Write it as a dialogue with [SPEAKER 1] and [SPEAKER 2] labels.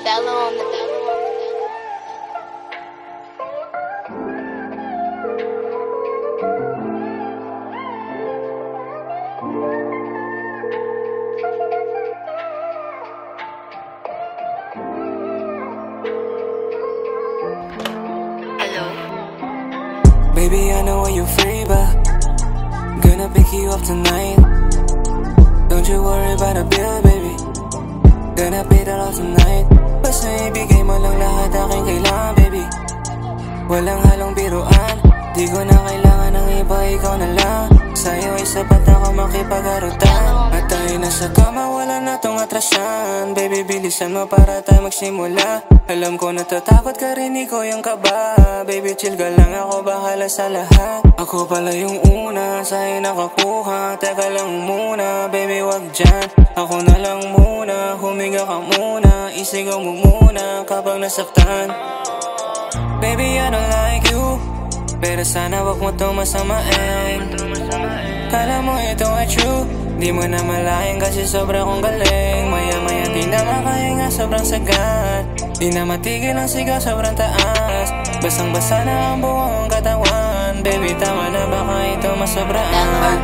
[SPEAKER 1] Bello on the beat.
[SPEAKER 2] Baby, I know why you're free, but gonna pick you up tonight. Don't you worry about a bill, baby. Gonna pay that all tonight. Basta ibigay mo lang lahat aking kailangan, baby. Walang halong biruan. Di ko na kailangan ng iba, ikaw na lang. Sa'yo ay sapat ako makipag-arutan. At tayo na sa kama, wala na tong atrasan. Baby, bilisan mo para tayo magsimula. Alam ko natatakot ka rin, ikaw yung kaba. Baby, chill ka lang, ako bahala sa lahat. Ako pala yung una, sa'yo nakakuha. Teka lang muna, baby, wag dyan. Ako na lang muna, huminga ka muna. Isigaw mo muna kapag nasaktan. Baby, I don't like you, pero sana wag mo to masamain. Kala mo ito ay true, di mo na malayan kasi sobra kong galing. Maya-maya di na makahinga, sobrang sagat. Di na matigil ang sigaw, sobrang taas. Basang-basa na ang buong katawan. Baby, tama na, baka ito masobraan.